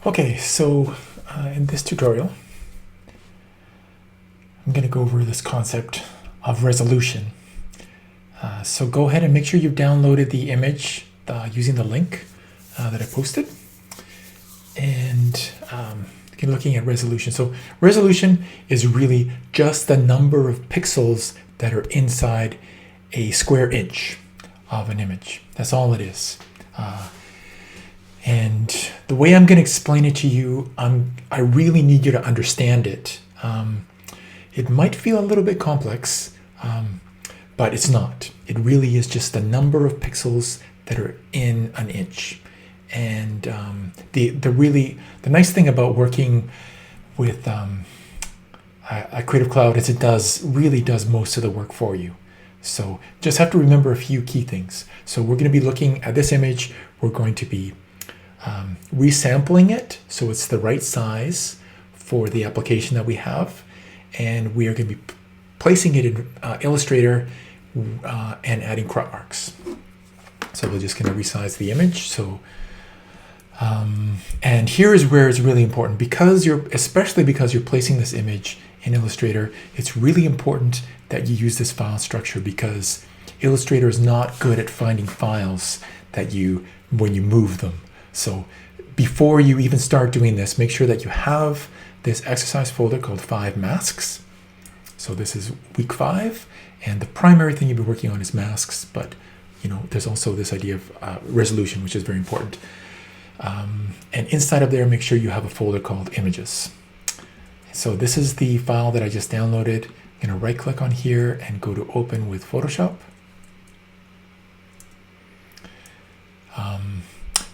Okay, so in this tutorial, I'm going to go over this concept of resolution. So go ahead and make sure you've downloaded the image using the link that I posted. And you're looking at resolution. So resolution is really just the number of pixels that are inside a square inch of an image. That's all it is. And the way I'm going to explain it to you, I really need you to understand it. It might feel a little bit complex, but it's not. It really is just the number of pixels that are in an inch. And the nice thing about working with a Creative Cloud is it really does most of the work for you. So just have to remember a few key things. So we're going to be looking at this image. We're going to be resampling it so it's the right size for the application that we have. And we are going to be placing it in Illustrator and adding crop marks. So we're just going to resize the image. So, and here is where it's really important especially because you're placing this image in Illustrator, it's really important that you use this file structure because Illustrator is not good at finding files when you move them. So before you even start doing this, make sure that you have this exercise folder called 5 masks. So this is week 5, and the primary thing you'll be working on is masks, but there's also this idea of resolution, which is very important. And inside of there, make sure you have a folder called images. So this is the file that I just downloaded. I'm going to right click on here and go to open with Photoshop.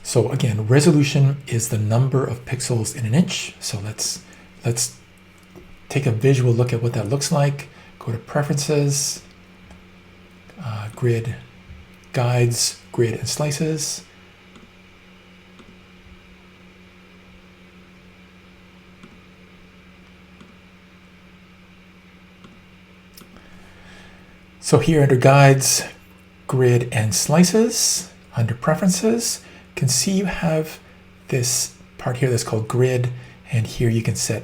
So again, resolution is the number of pixels in an inch. So let's take a visual look at what that looks like. Go to Preferences, Grid, Guides, Grid, and Slices. So here under Guides, Grid, and Slices, under Preferences, you can see you have this part here that's called Grid, and here you can set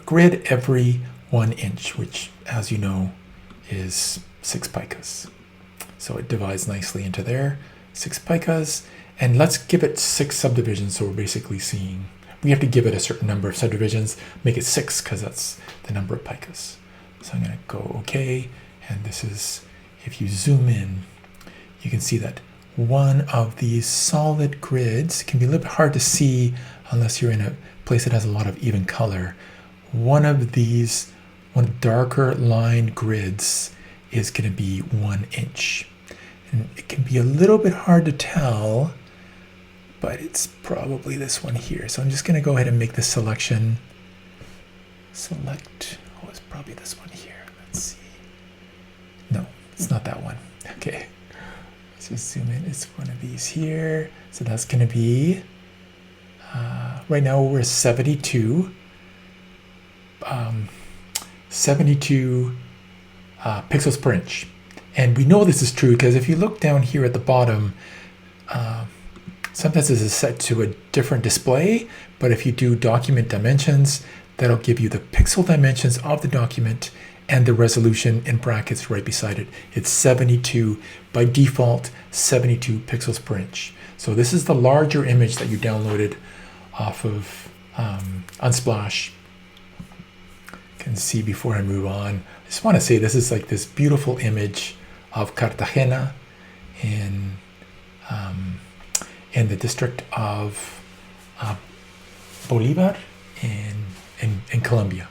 grid every 1 inch, which, as you know, is 6 picas. So it divides nicely into there, 6 picas, and let's give it 6 subdivisions. So we're basically seeing, we have to give it a certain number of subdivisions, make it 6 because that's the number of picas. So I'm going to go OK, and this is, if you zoom in, you can see that one of these solid grids can be a little bit hard to see unless you're in a place that has a lot of even color. One darker line grids is going to be 1 inch. And it can be a little bit hard to tell, but it's probably this one here. So I'm just going to go ahead and make this selection. Select, it's probably this one here. Let's see. No, it's not that one. Okay. Let's just zoom in. It's one of these here. So that's going to be, right now we're 72 pixels per inch. And we know this is true because if you look down here at the bottom, sometimes this is set to a different display, but if you do document dimensions, that'll give you the pixel dimensions of the document and the resolution in brackets right beside it. It's 72, by default, 72 pixels per inch. So this is the larger image that you downloaded off of Unsplash. You can see before I move on, I just want to say this is like this beautiful image of Cartagena in the district of Bolivar in Colombia.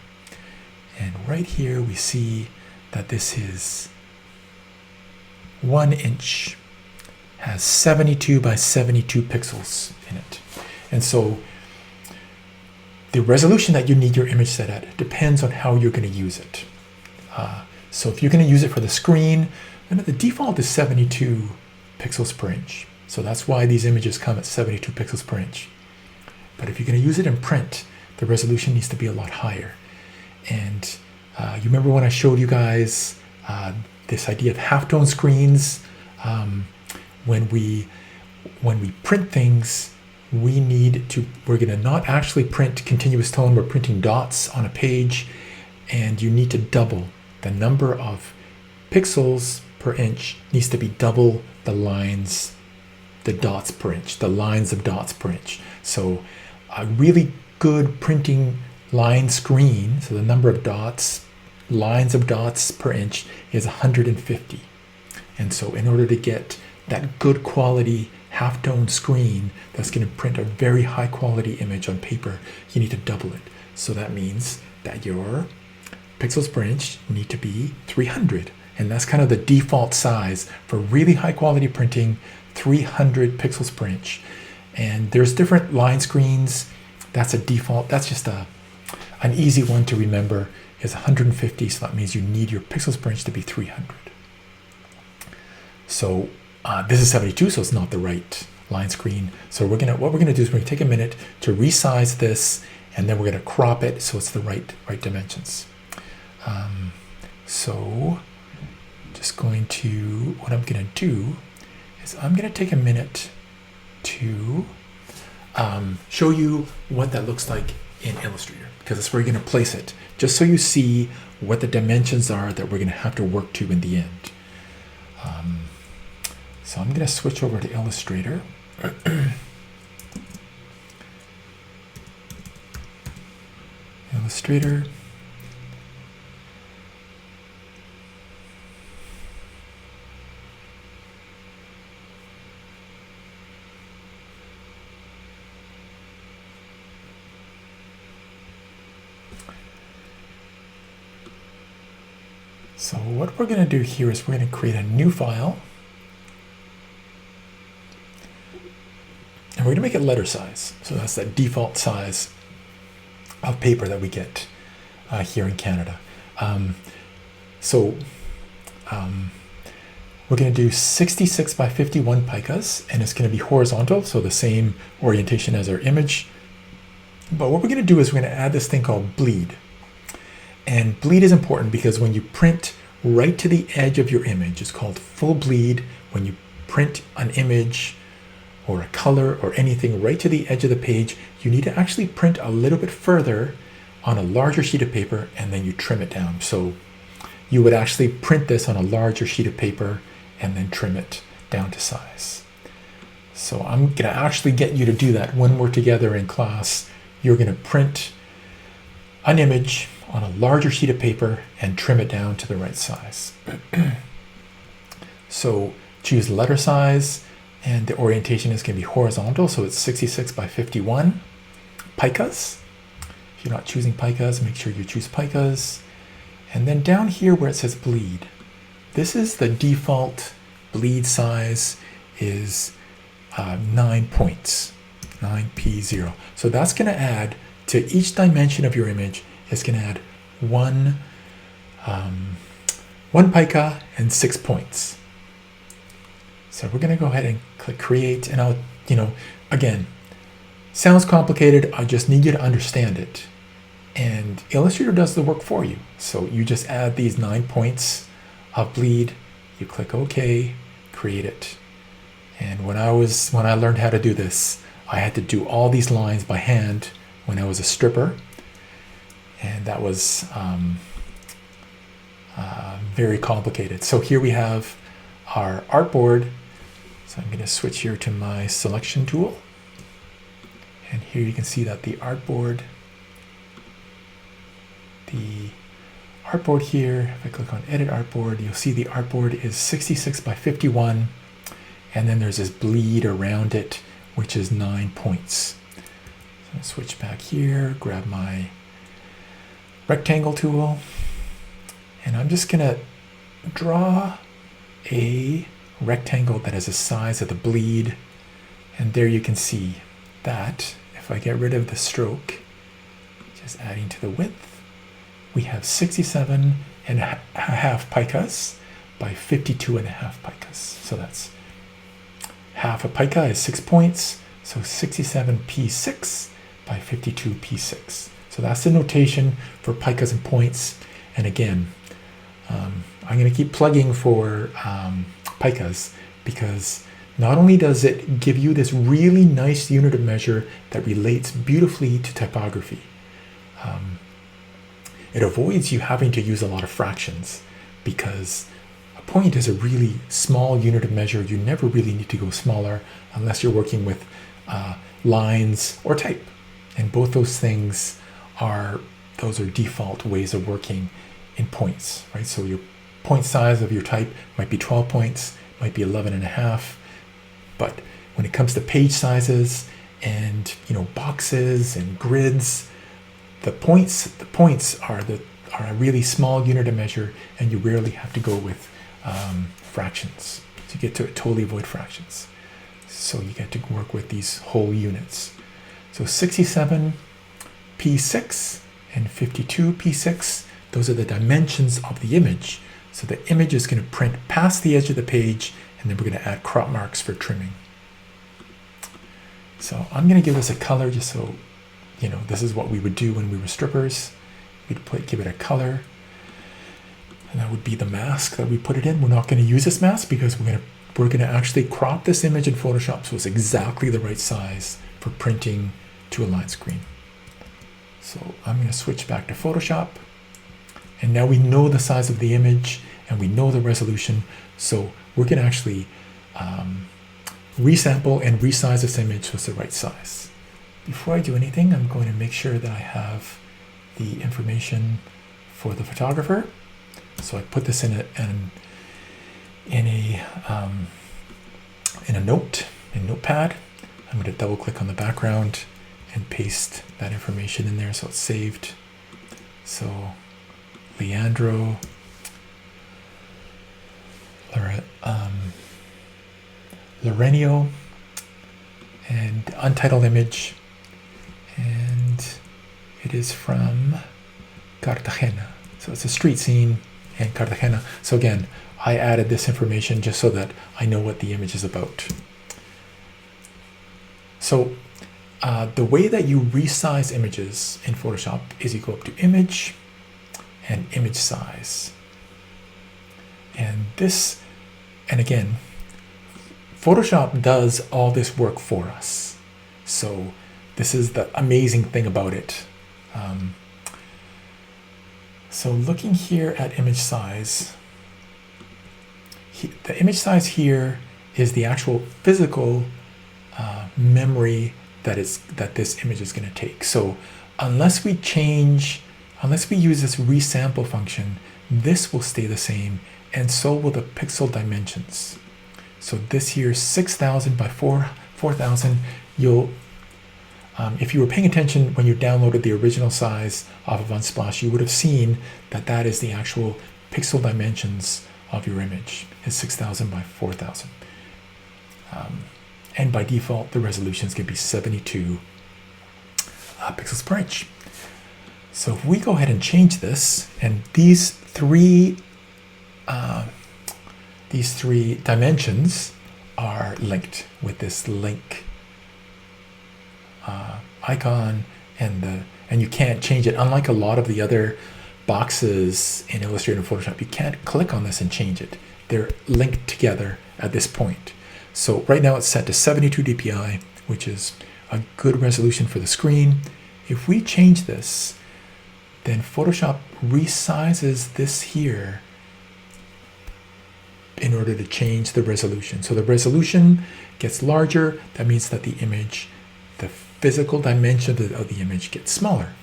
And right here we see that this is 1 inch, has 72 by 72 pixels in it. And so the resolution that you need your image set at depends on how you're going to use it. So if you're going to use it for the screen, then the default is 72 pixels per inch. So that's why these images come at 72 pixels per inch. But if you're going to use it in print, the resolution needs to be a lot higher. And you remember when I showed you guys this idea of halftone screens? When we print things, we're going to not actually print continuous tone, we're printing dots on a page, and you need to double the number of pixels per inch needs to be double the lines, the dots per inch, the lines of dots per inch. So a really good printing line screen, so the number of dots, lines of dots per inch is 150. And so in order to get that good quality half-tone screen that's going to print a very high quality image on paper, you need to double it. So that means that your pixels per inch need to be 300. And that's kind of the default size for really high quality printing, 300 pixels per inch. And there's different line screens. That's a default. That's just an easy one to remember is 150. So that means you need your pixels per inch to be 300. So this is 72, so it's not the right line screen. So what we're gonna do is we're gonna take a minute to resize this, and then we're gonna crop it so it's the right dimensions. So just going to, what I'm gonna do is I'm gonna take a minute to show you what that looks like in Illustrator, because that's where you're gonna place it, just so you see what the dimensions are that we're gonna have to work to in the end. So I'm going to switch over to Illustrator. Illustrator. So what we're going to do here is we're going to create a new file. And we're going to make it letter size. So that's that default size of paper that we get here in Canada. We're going to do 66 by 51 picas, and it's going to be horizontal, so the same orientation as our image. But what we're going to do is we're going to add this thing called bleed. And bleed is important because when you print right to the edge of your image, it's called full bleed. When you print an image or a color or anything right to the edge of the page, you need to actually print a little bit further on a larger sheet of paper, and then you trim it down. So you would actually print this on a larger sheet of paper and then trim it down to size. So I'm going to actually get you to do that when we're together in class. You're going to print an image on a larger sheet of paper and trim it down to the right size. So choose letter size, and the orientation is going to be horizontal, so it's 66 by 51 picas. If you're not choosing picas, make sure you choose picas. And then down here where it says bleed, this is the default bleed size is 9 points, 9p0. So that's going to add to each dimension of your image. It's going to add one pica and 6 points. So we're going to go ahead and click create, and I'll, again, sounds complicated. I just need you to understand it. And Illustrator does the work for you. So you just add these 9 points of bleed, you click OK, create it. And when I learned how to do this, I had to do all these lines by hand when I was a stripper. And that was very complicated. So here we have our artboard. So I'm going to switch here to my selection tool. And here you can see that the artboard here, if I click on edit artboard, you'll see the artboard is 66 by 51. And then there's this bleed around it, which is 9 points. So I'll switch back here, grab my rectangle tool, and I'm just going to draw a rectangle that is the size of the bleed. And there you can see that if I get rid of the stroke, just adding to the width, we have 67.5 picas by 52.5 picas. So that's half a pica is 6 points. So 67p6 by 52p6. So that's the notation for picas and points. And again, I'm going to keep plugging for picas because not only does it give you this really nice unit of measure that relates beautifully to typography, it avoids you having to use a lot of fractions, because a point is a really small unit of measure. You never really need to go smaller unless you're working with lines or type. And both those things are default ways of working in points, right? So your point size of your type might be 12 points, might be 11 and a half. But when it comes to page sizes and boxes and grids, the points are a really small unit of measure, and you rarely have to go with fractions. So you get to totally avoid fractions. So you get to work with these whole units. So 67 P6 and 52 P6, those are the dimensions of the image. So the image is going to print past the edge of the page, and then we're going to add crop marks for trimming. So I'm going to give this a color just so this is what we would do when we were strippers. We'd give it a color, and that would be the mask that we put it in. We're not going to use this mask because we're going to actually crop this image in Photoshop so it's exactly the right size for printing to a line screen. So I'm going to switch back to Photoshop, and now we know the size of the image and we know the resolution, so we're going to actually resample and resize this image so it's the right size. Before I do anything, I'm going to make sure that I have the information for the photographer. So I put this in a notepad. I'm going to double click on the background and paste that information in there so it's saved. So Leandro, Lorenio, and untitled image, and it is from Cartagena. So it's a street scene in Cartagena. So again, I added this information just so that I know what the image is about. So the way that you resize images in Photoshop is you go up to Image and Image Size. And again, Photoshop does all this work for us. So this is the amazing thing about it. So looking here at image size, the image size here is the actual physical memory that this image is going to take. So unless we use this resample function, this will stay the same, and so will the pixel dimensions. So this here, 6,000 by 4,000. If you were paying attention when you downloaded the original size off of Unsplash, you would have seen that that is the actual pixel dimensions of your image, is 6,000 by 4,000. And by default, the resolutions can be 72 pixels per inch. So if we go ahead and change this, and these three dimensions are linked with this link icon, and you can't change it. Unlike a lot of the other boxes in Illustrator and Photoshop, you can't click on this and change it. They're linked together at this point. So right now it's set to 72 dpi, which is a good resolution for the screen. If we change this, then Photoshop resizes this here in order to change the resolution. So the resolution gets larger. That means that the image, the physical dimension of the image gets smaller.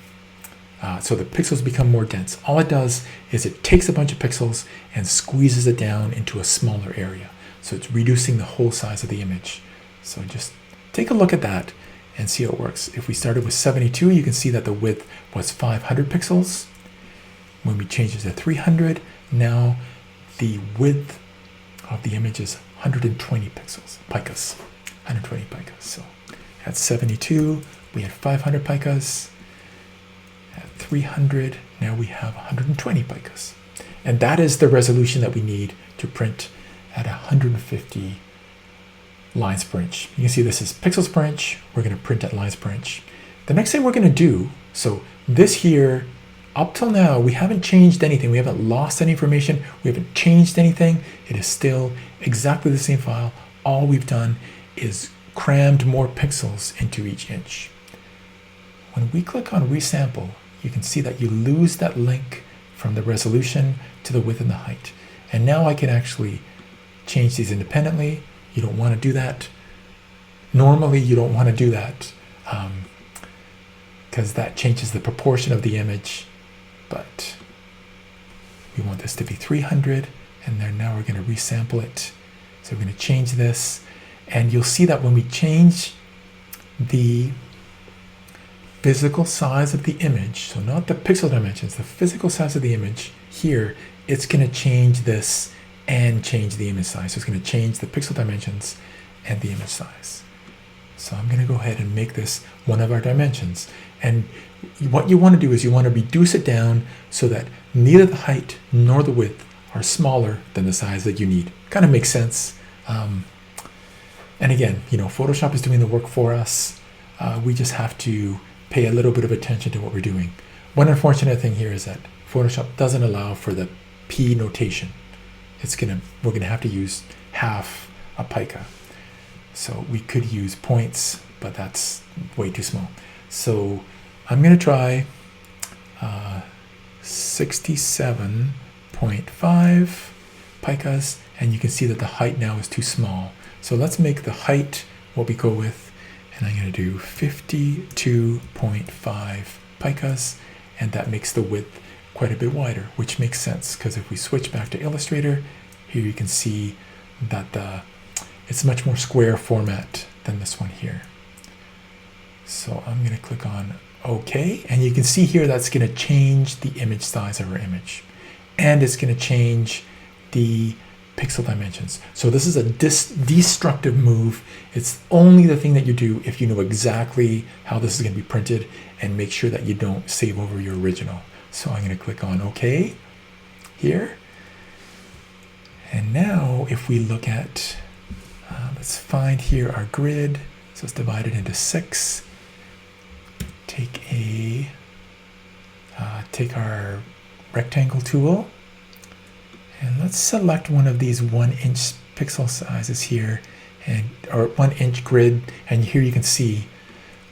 So the pixels become more dense. All it does is it takes a bunch of pixels and squeezes it down into a smaller area. So it's reducing the whole size of the image. So just take a look at that and see how it works. If we started with 72, you can see that the width was 500 pixels. When we change it to 300, now the width of the image is 120 picas, 120 picas. So at 72, we had 500 picas. At 300, now we have 120 picas. And that is the resolution that we need to print at 150 lines per inch. You can see this is pixels per inch. We're going to print at lines per inch. The next thing we're going to do, so this here, up till now, we haven't changed anything. We haven't lost any information. We haven't changed anything. It is still exactly the same file. all we've done is crammed more pixels into each inch. When we click on resample, you can see that you lose that link from the resolution to the width and the height. And now I can actually change these independently. You don't want to do that. Normally you don't want to do that because that changes the proportion of the image, but we want this to be 300, and then now we're going to resample it. So we're going to change this, and you'll see that when we change the physical size of the image, so not the pixel dimensions, the physical size of the image here, it's going to change this and change the image size. So it's going to change the pixel dimensions and the image size. So I'm going to go ahead and make this one of our dimensions. And what you want to do is you want to reduce it down so that neither the height nor the width are smaller than the size that you need. Kind of makes sense. And again, Photoshop is doing the work for us. We just have to pay a little bit of attention to what we're doing. One unfortunate thing here is that Photoshop doesn't allow for the P notation. We're gonna have to use half a pica. So we could use points, but that's way too small. So I'm gonna try 67.5 picas, and you can see that the height now is too small. So let's make the height what we go with, and I'm gonna do 52.5 picas, and that makes the width quite a bit wider, which makes sense because if we switch back to Illustrator, here you can see that it's much more square format than this one here. So I'm going to click on OK, and you can see here that's going to change the image size of our image, and it's going to change the pixel dimensions. So this is a destructive move. It's only the thing that you do if you know exactly how this is going to be printed, and make sure that you don't save over your original. So I'm going to click on OK here. And now if we look at, let's find here our grid. So it's divided into 6. Take our rectangle tool, and let's select one of these 1-inch pixel sizes here, or 1-inch grid. And here you can see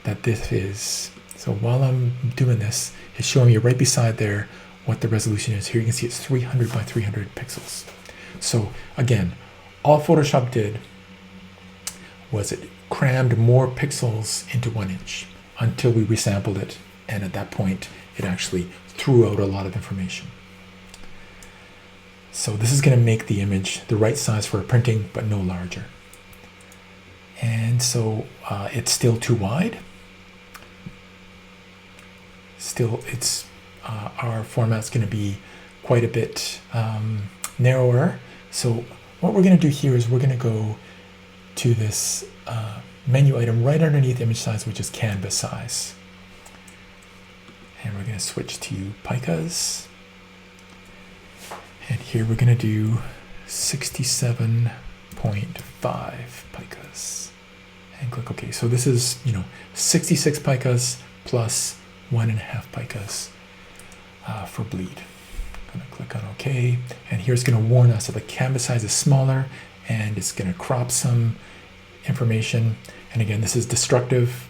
that this is, so while I'm doing this, it's showing me right beside there what the resolution is. Here you can see it's 300 by 300 pixels. So again, all Photoshop did was it crammed more pixels into 1 inch until we resampled it. And at that point, it actually threw out a lot of information. So this is going to make the image the right size for printing, but no larger. And so it's still too wide. Still, our format's going to be quite a bit narrower. So what we're going to do here is we're going to go to this menu item right underneath image size, which is canvas size. And we're going to switch to picas. And here we're going to do 67.5 picas. And click OK. So this is, 66 picas plus 1.5 picas for bleed. I'm going to click on OK. And here's going to warn us that the canvas size is smaller, and it's going to crop some information. And again, this is destructive.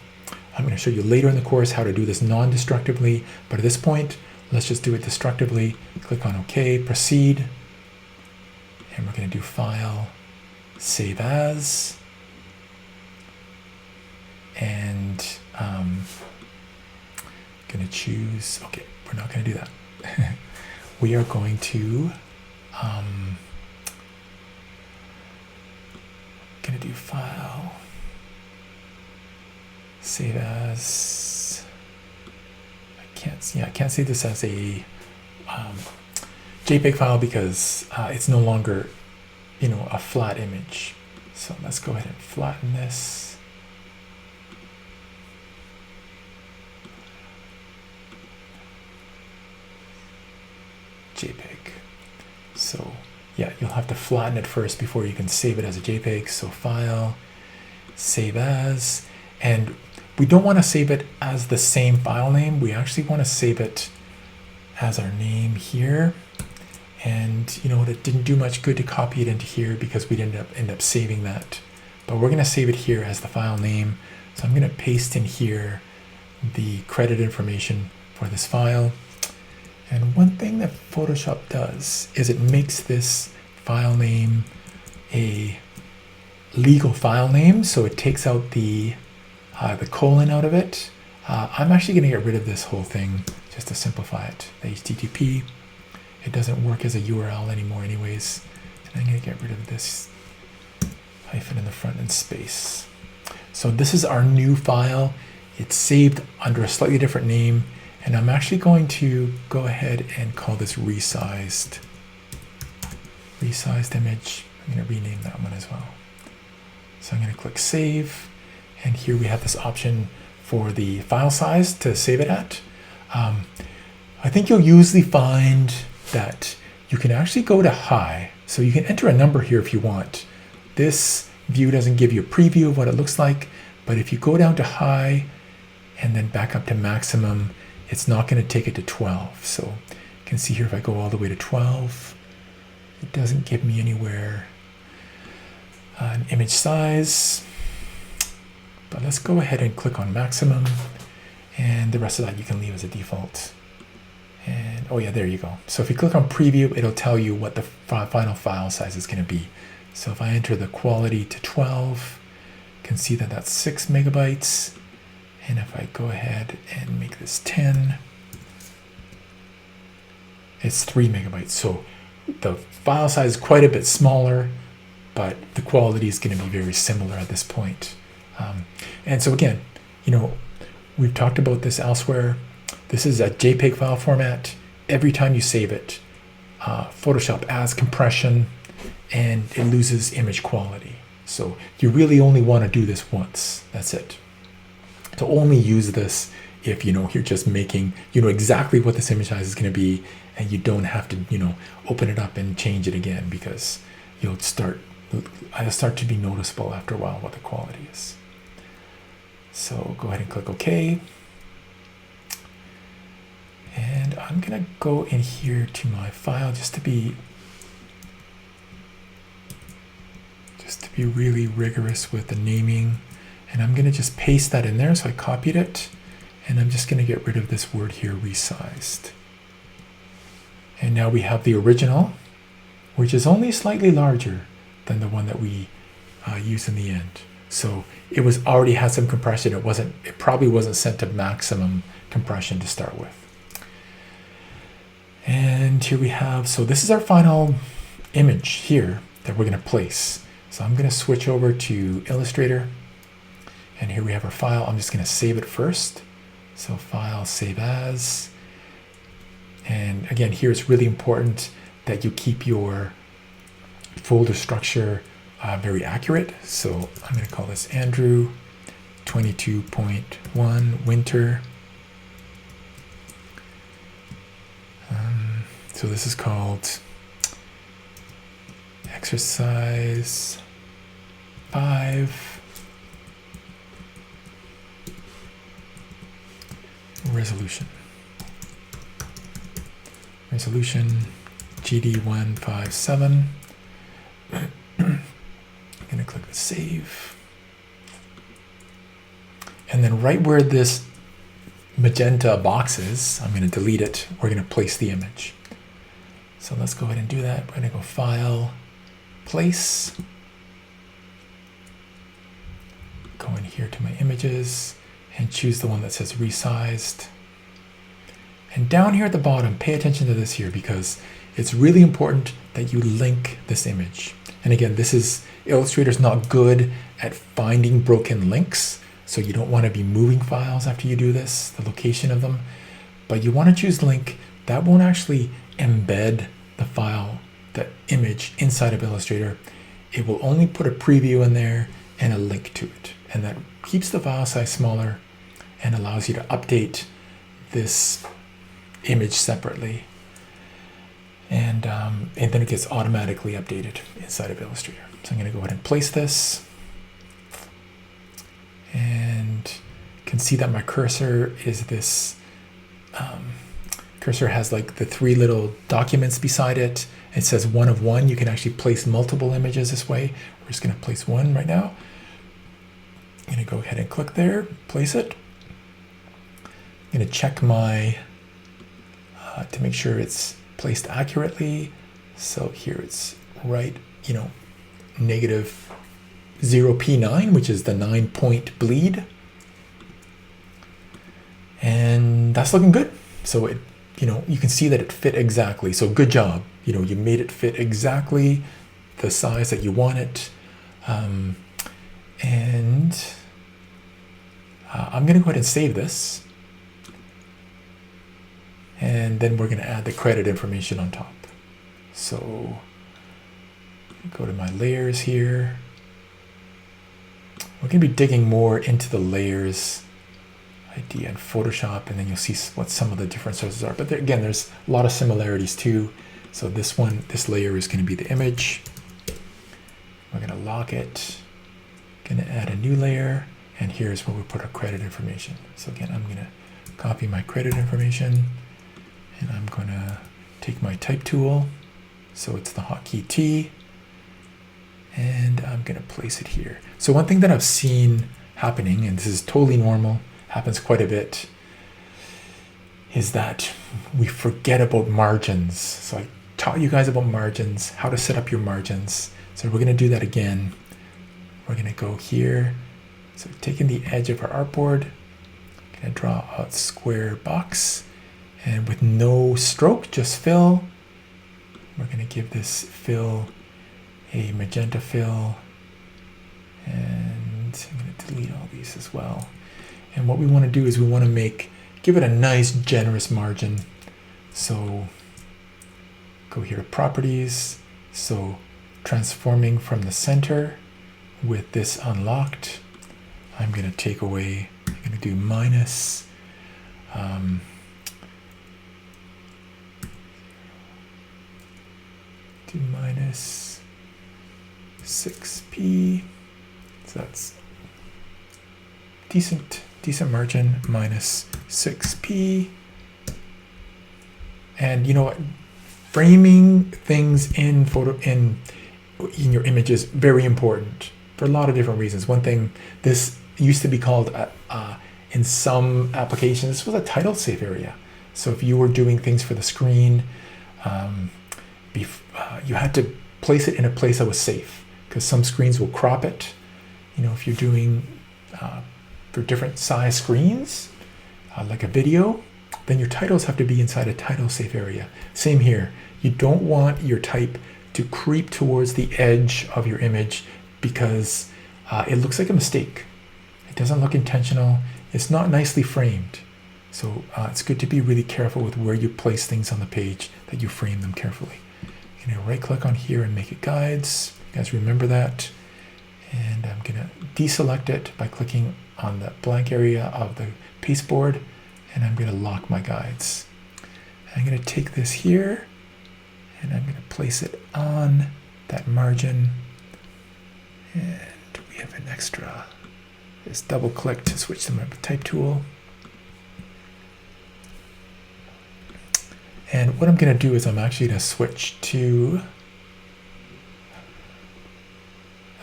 I'm going to show you later in the course how to do this non-destructively, but at this point, let's just do it destructively. Click on OK, proceed, and we're going to do File, Save As, and going to choose, okay, we're not going to do that. We are going to do File, Save As. I can't save this as a JPEG file because it's no longer, a flat image. So let's go ahead and flatten this. JPEG. So yeah, you'll have to flatten it first before you can save it as a JPEG. So File, Save As, and we don't want to save it as the same file name. We actually want to save it as our name here. And it didn't do much good to copy it into here because we'd end up saving that but we're going to save it here as the file name. So I'm going to paste in here the credit information for this file. And one thing that Photoshop does is it makes this file name a legal file name. So it takes out the colon out of it. I'm actually going to get rid of this whole thing just to simplify it. The HTTP, it doesn't work as a URL anymore anyways. And I'm going to get rid of this hyphen in the front and space. So this is our new file. It's saved under a slightly different name. And I'm actually going to go ahead and call this resized image. I'm going to rename that one as well. So I'm going to click save. And here we have this option for the file size to save it at. I think you'll usually find that you can actually go to high. So you can enter a number here if you want. This view doesn't give you a preview of what it looks like, but if you go down to high and then back up to maximum, it's not going to take it to 12. So you can see here if I go all the way to 12, it doesn't give me anywhere an image size. But let's go ahead and click on maximum, and the rest of that you can leave as a default. And oh yeah, there you go. So if you click on preview, it'll tell you what the final file size is going to be. So if I enter the quality to 12, you can see that that's 6 megabytes. And if I go ahead and make this 10, it's 3 megabytes. So the file size is quite a bit smaller, but the quality is going to be very similar at this point. And so again, you know, we've talked about this elsewhere. This is a JPEG file format. Every time you save it, Photoshop adds compression and it loses image quality. So you really only want to do this once. That's it. To only use this if, you know, you're just making, you know, exactly what this image size is going to be, and you don't have to, you know, open it up and change it again, because it'll start to be noticeable after a while what the quality is. So go ahead and click OK. And I'm going to go in here to my file just to be really rigorous with the naming. And I'm going to just paste that in there. So I copied it, and I'm just going to get rid of this word here, resized. And now we have the original, which is only slightly larger than the one that we used in the end. So it was already had some compression. It probably wasn't set to maximum compression to start with. And here we have, so this is our final image here that we're going to place. So I'm going to switch over to Illustrator, and here we have our file. I'm just going to save it first. So file, save as. And again, here it's really important that you keep your folder structure very accurate. So I'm going to call this Andrew 22.1 winter. So this is called exercise 5 resolution GD157. I'm going to click save. And then right where this magenta box is, I'm going to delete it. We're going to place the image. So let's go ahead and do that. We're going to go File, Place. Go in here to my images and choose the one that says resized. And down here at the bottom, pay attention to this here, because it's really important that you link this image. And again, Illustrator's not good at finding broken links, so you don't want to be moving files after you do this, the location of them. But you want to choose link. That won't actually embed the file, the image inside of Illustrator. It will only put a preview in there and a link to it. And that keeps the file size smaller and allows you to update this image separately. And then it gets automatically updated inside of Illustrator. So I'm going to go ahead and place this. And you can see that my cursor is this, cursor has like the 3 little documents beside it. It says 1 of 1. You can actually place multiple images this way. We're just going to place one right now. I'm going to go ahead and click there, place it. I'm going to check my, to make sure it's placed accurately. So here it's right, you know, negative 0p9, which is the 9-point bleed. And that's looking good. So it, you know, you can see that it fit exactly. So good job. You know, you made it fit exactly the size that you want it. I'm going to go ahead and save this. And then we're going to add the credit information on top. So go to my layers here. We're going to be digging more into the layers idea in Photoshop, and then you'll see what some of the different sources are. But there, again, there's a lot of similarities too. So this layer is going to be the image. We're going to lock it. Going to add a new layer, and here's where we put our credit information. So again, I'm going to copy my credit information, and I'm going to take my type tool. So it's the hotkey T, and I'm going to place it here. So one thing that I've seen happening, and this is totally normal, happens quite a bit, is that we forget about margins. So I taught you guys about margins, how to set up your margins. So we're going to do that again. We're going to go here. So taking the edge of our artboard, going to draw a square box, and with no stroke, just fill. We're going to give this fill a magenta fill, and I'm going to delete all these as well. And what we want to do is we want to give it a nice generous margin. So go here to properties. So transforming from the center with this unlocked, I'm going to take away, I'm going to do minus, minus 6p. So that's decent margin, minus 6p. And you know what? Framing things in your image is very important for a lot of different reasons. One thing, this used to be called, in some applications, this was a title safe area. So if you were doing things for the screen, you had to place it in a place that was safe, because some screens will crop it. You know, if you're doing for different size screens, like a video, then your titles have to be inside a title safe area. Same here. You don't want your type to creep towards the edge of your image, because it looks like a mistake. It doesn't look intentional. It's not nicely framed. So it's good to be really careful with where you place things on the page, that you frame them carefully. I'm going to right click on here and make it guides. You guys remember that. And I'm going to deselect it by clicking on the blank area of the pasteboard, and I'm going to lock my guides. I'm going to take this here, and I'm going to place it on that margin. And we have an extra. Just double click to switch to my type tool. And what I'm going to do is I'm actually going to switch to,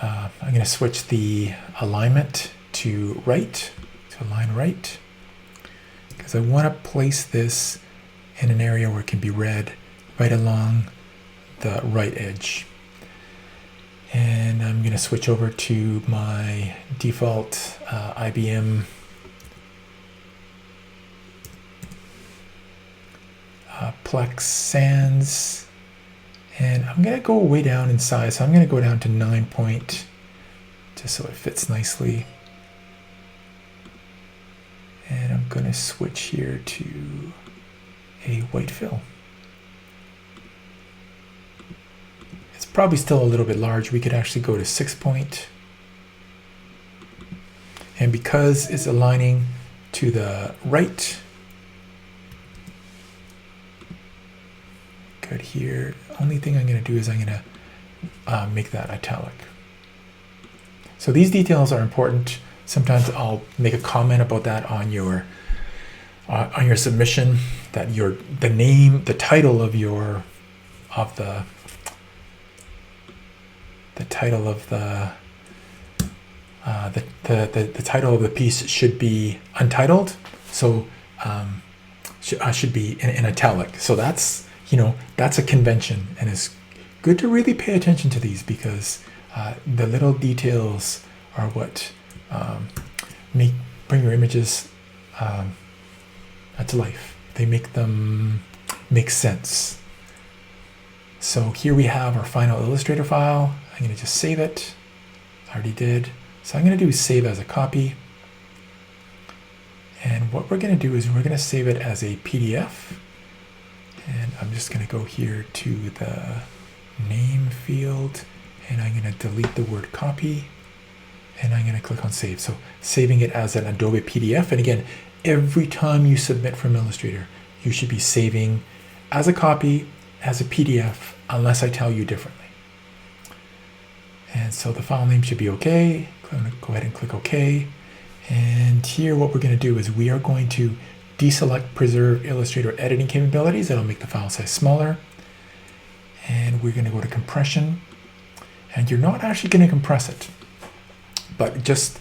I'm going to switch the alignment to right, to align right, because I want to place this in an area where it can be read right along the right edge. And I'm going to switch over to my default IBM Plex Sans, and I'm going to go way down in size. So I'm going to go down to 9 point, just so it fits nicely. And I'm going to switch here to a white fill. It's probably still a little bit large. We could actually go to 6 point. And because it's aligning to the right, good here. Only thing I'm going to do is I'm going to make that italic. So these details are important. Sometimes I'll make a comment about that on your submission, that the name, the title of the title of the piece should be untitled, so should be in italic. So that's, that's a convention, and it's good to really pay attention to these, because the little details are what bring your images to life. They make them make sense. So here we have our final Illustrator file. I'm going to just save it. I already did. So I'm going to do save as a copy. And what we're going to do is we're going to save it as a PDF. And I'm just going to go here to the name field, and I'm going to delete the word copy, and I'm going to click on save. So saving it as an Adobe PDF. And again, every time you submit from Illustrator, you should be saving as a copy, as a PDF, unless I tell you differently. And so the file name should be okay. I'm going to go ahead and click OK. And here what we're going to do is we are going to deselect preserve Illustrator editing capabilities. That'll make the file size smaller. And we're going to go to compression. And you're not actually going to compress it, but just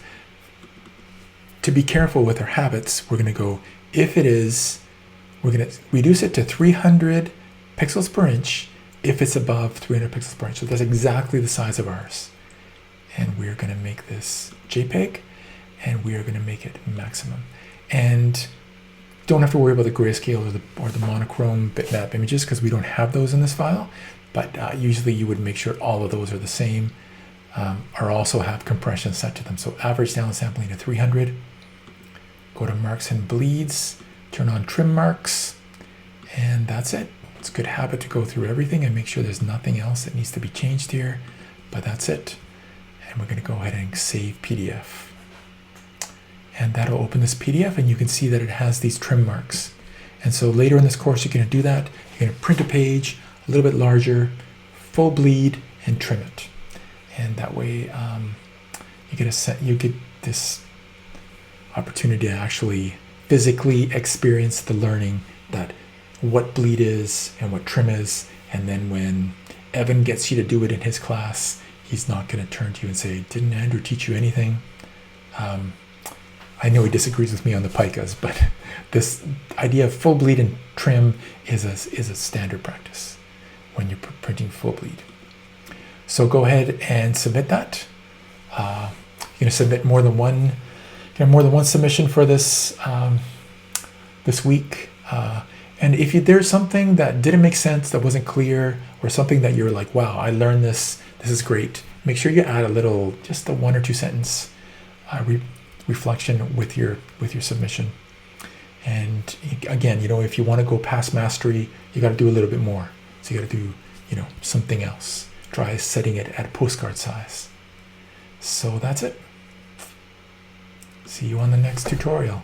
to be careful with our habits, we're going to go, if it is, we're going to reduce it to 300 pixels per inch if it's above 300 pixels per inch. So that's exactly the size of ours. And we're going to make this JPEG, and we are going to make it maximum. And don't have to worry about the grayscale or the monochrome bitmap images, because we don't have those in this file. But usually you would make sure all of those are the same, or also have compression set to them. So average downsampling to 300. Go to marks and bleeds, turn on trim marks, and that's it. It's a good habit to go through everything and make sure there's nothing else that needs to be changed here, but that's it. And we're going to go ahead and save PDF. And that'll open this PDF, and you can see that it has these trim marks. And so later in this course, you're going to do that. You're going to print a page a little bit larger, full bleed, and trim it. And that way you get this opportunity to actually physically experience the learning that what bleed is and what trim is. And then when Evan gets you to do it in his class, he's not going to turn to you and say, "Didn't Andrew teach you anything?" I know he disagrees with me on the picas, but this idea of full bleed and trim is a standard practice when you're printing full bleed. So go ahead and submit that. You're going to submit more than one submission for this this week. And if there's something that didn't make sense, that wasn't clear, or something that you're like, "Wow, I learned this. This is great," make sure you add just a 1 or 2 sentence reflection with your submission. And again, if you want to go past mastery, you got to do a little bit more. So you got to do, something else. Try setting it at postcard size. So that's it. See you on the next tutorial.